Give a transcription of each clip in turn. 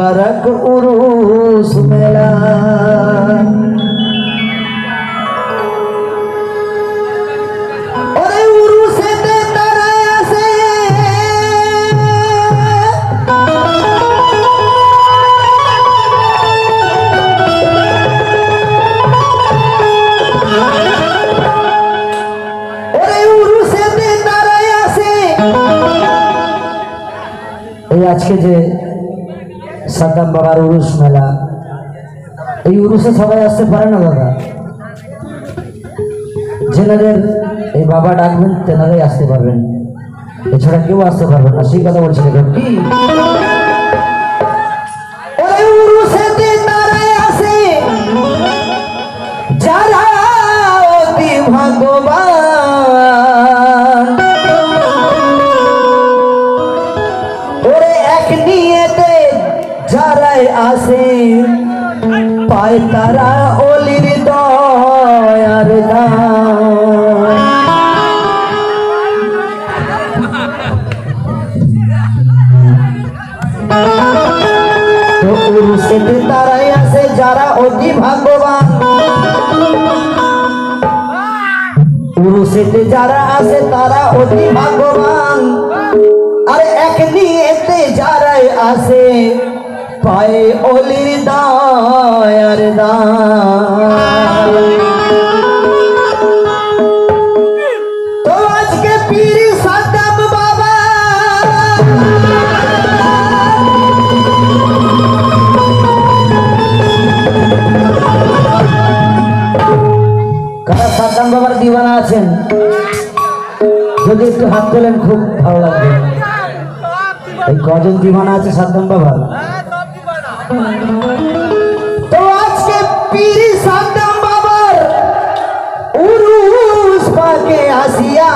मुबारक उरूस मेला आज के जे साद्दाम बाबार उरुस मेला उरुसे सबाई आसते पारे ना दादा जेनादेर बाबा डाकबेन तेनाराई आसते पारबेन एछाड़ा केउ आसते पारबेन ना सेई कथा बोलछिलेन कि ओरे उरुसेते ताराई आसे जारा अति भाग्यवान आसे पाए तारा ओलिर दयार तो उरुसे तारा आसे जारा अति भाग्यवान उरुसे जारा आसे तारा अति भाग्यवान अरे एक नियते जारा आसे पाए ओलिर दयार तो आज के पीर साद्दाम बाबा कारा साद्दाम बाबार दीवाना आছেন যদি একটু হাত তোলেন খুব ভালো লাগবে এই কজন दीवाना আছে সাদ্দাম বাবার तो आज के पीर साद्दाम बाबर उरूस पाके आसिया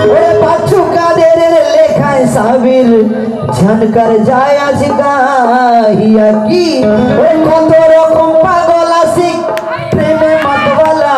ओरे पाछू कादेर लेखाय साबिर झनकर যায় আজ গাহিয়া কি ওই কত রকম পাগল আশিক প্রেমে মাতওয়ালা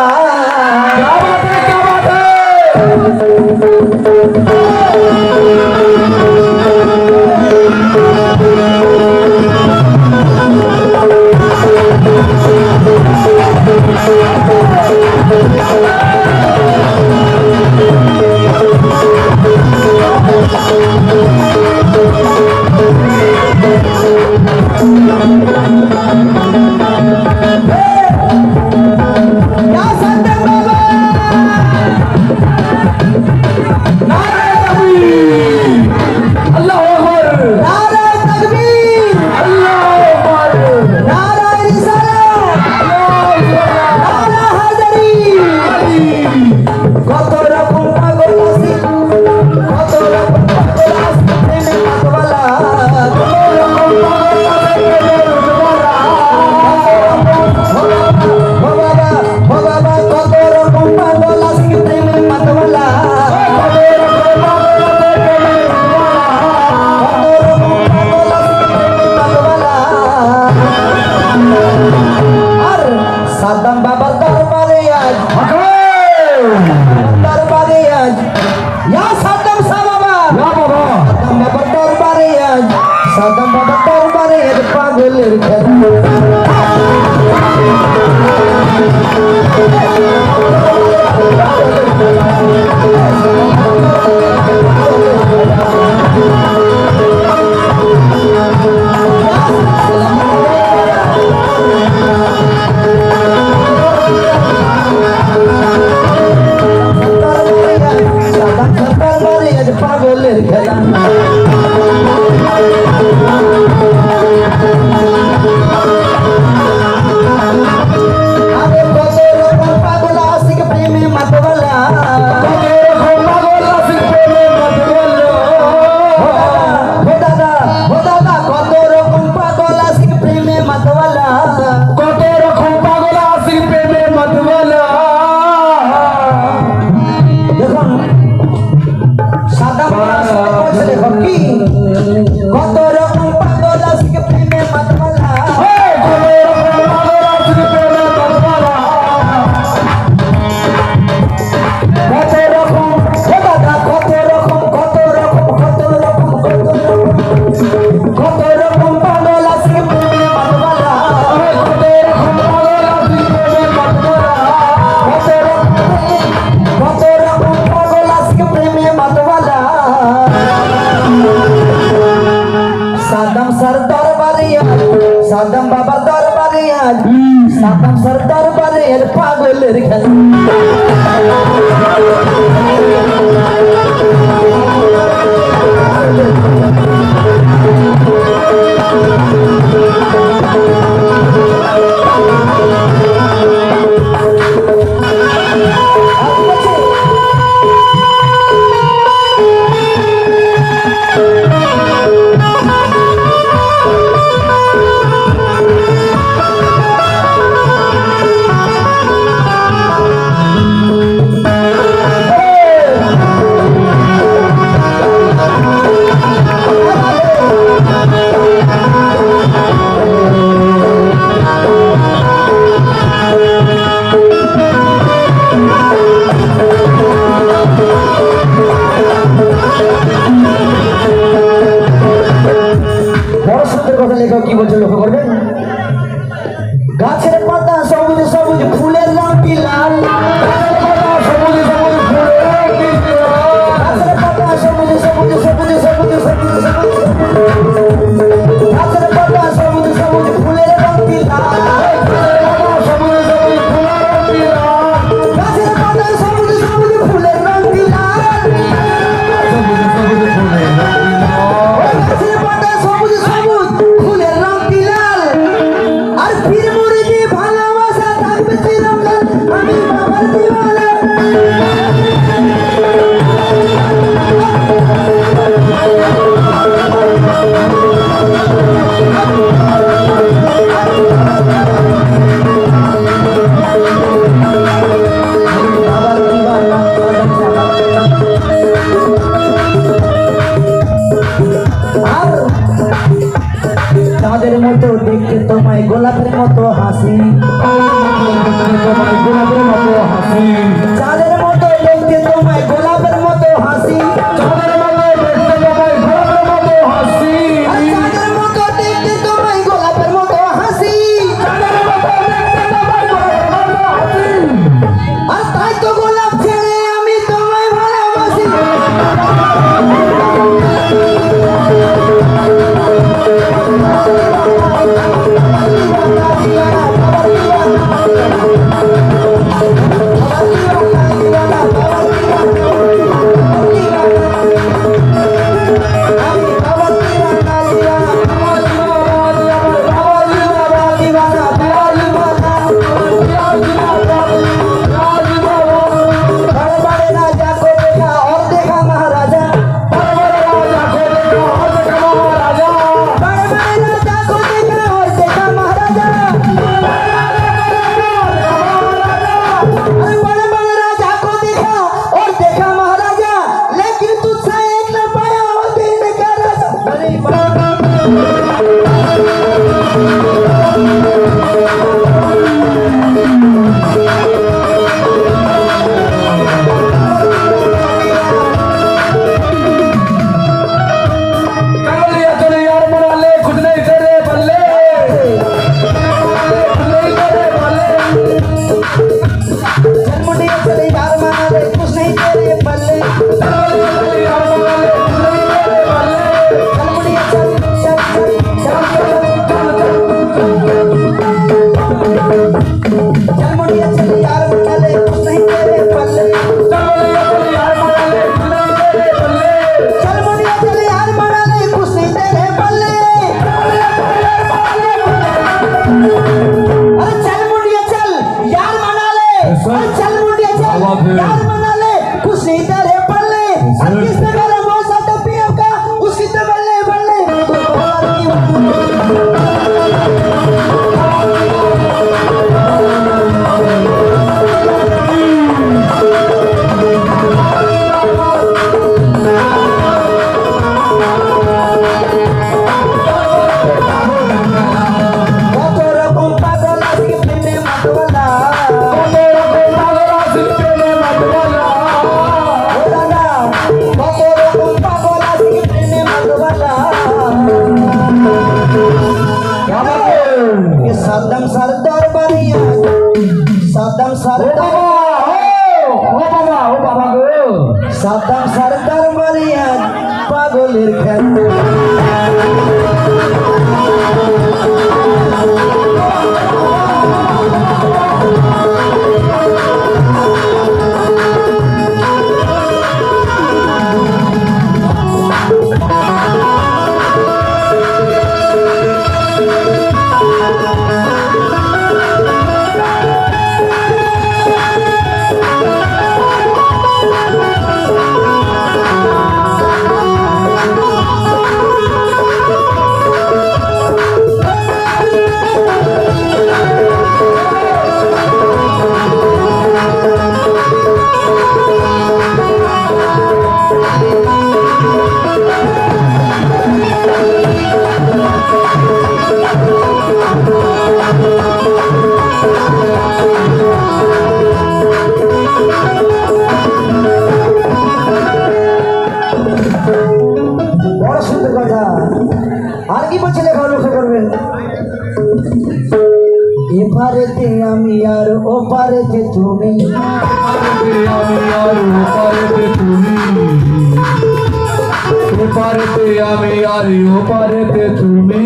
साद्दाम बाबा दरबारे आज दरबारे आज या साद्दाम बाबा या बाबा साद्दाम बाबा दरबारे आज साद्दाम बाबा दरबारे आज पागलेर पागलेर खेला পাগলের খেলা কি বলছে লক্ষ্য করবেন গাছের পাতা সবুজ সবুজ ফুলের রং কি লাল সবুজ সবুজ গাছের পাতা সবুজ সবুজ সবুজ সবুজ সবুজ গাছের পাতা সবুজ সবুজ ফুলের রং কি লাল সবুজ সবুজ ফুলের রং কি লাল গাছের পাতা সবুজ সবুজ ফুলের রং কি লাল সবুজ সবুজ ফুলের রং কি লাল গাছের পাতা সবুজ সবুজ ফুলের রং কি লাল আর ফির মুরিদি ভালোবাসা থাকবে চিরকাল আমি বাবার দিওয়ানা চাঁদের মতো দেখতে তোমায় গোলাপের মতো হাসি তোমায় গোলাপের মতো হাসি চাঁদের মতো দেখতে তোমায় গোলাপের মতো হাসি চাঁদের মতো দেখতে তোমায় গোলাপের মতো হাসি চাঁদের মতো দেখতে তোমায় গোলাপের মতো হাসি চাঁদের মতো দেখতে তোমায় গোলাপের মতো হাসি আর তাই তো গোলাপ ছেড়ে আমি তোমায় ভালোবাসি সাদ্দাম সরদার মারিয়া পাগলের খেলা ওপারেতে তুমি, আমি আর ওপারেতে তুমি, এপারেতে আমি আর ওপারেতে তুমি,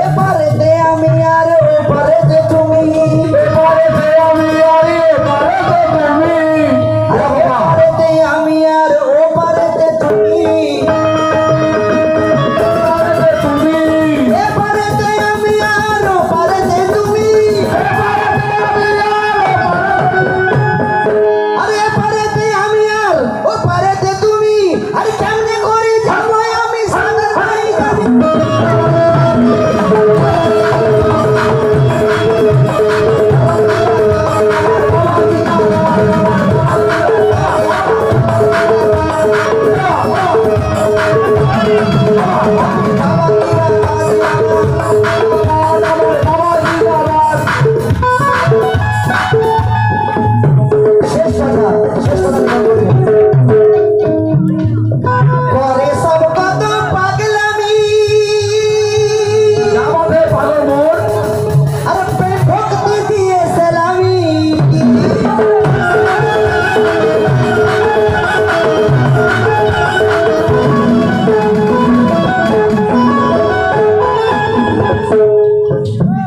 এপারেতে আমি আর ওপারেতে তুমি, এপারেতে আমি আর এপারেতে তুমি, এপারেতে আমি আর ওপারেতে তুমি, এপারেতে তুমি, এপারেতে আমি আর ওপারেতে তুমি, আরে এপারেতে আমি আর ওপারেতে তুমি, আরে কেমনে করে যাবো আমি সাগর ভাই জানি। করে সব কত পাগলামি, আমাদের পাগল মন আর প্রেম ভক্তি দিয়ে সালামি,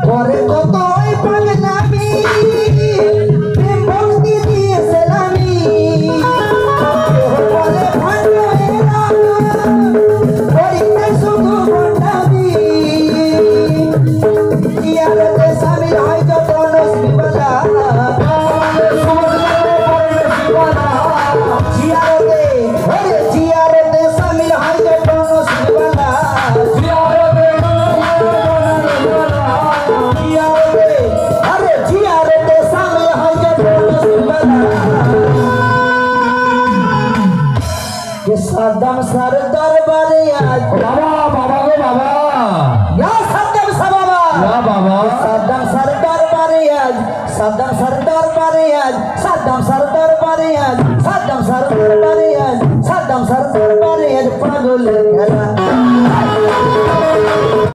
করে কত ওই পাগলামি, প্রেম ভক্তি দিয়ে সালামি, বলে ভাণ্ড এরা করিতে শুধু ভণ্ডামি, জিয়ারতে সামিল হয় যত নসিবলা, জিয়ারতে ওরে জিয়ারতে সামিল হয় যত নসিবলা, জিয়ারতে আরে জিয়ারতে সামিল হয় যত নসিবলা, कि सदम सर दरबारे आज বাবা বাবা গো বাবা या सदम सबाबा या बाबा सदम सर दरबारे आज सदम सर दरबारे आज सदम सर दरबारे आज सदम सर दरबारे आज सदम सर दरबारे आज पागल गला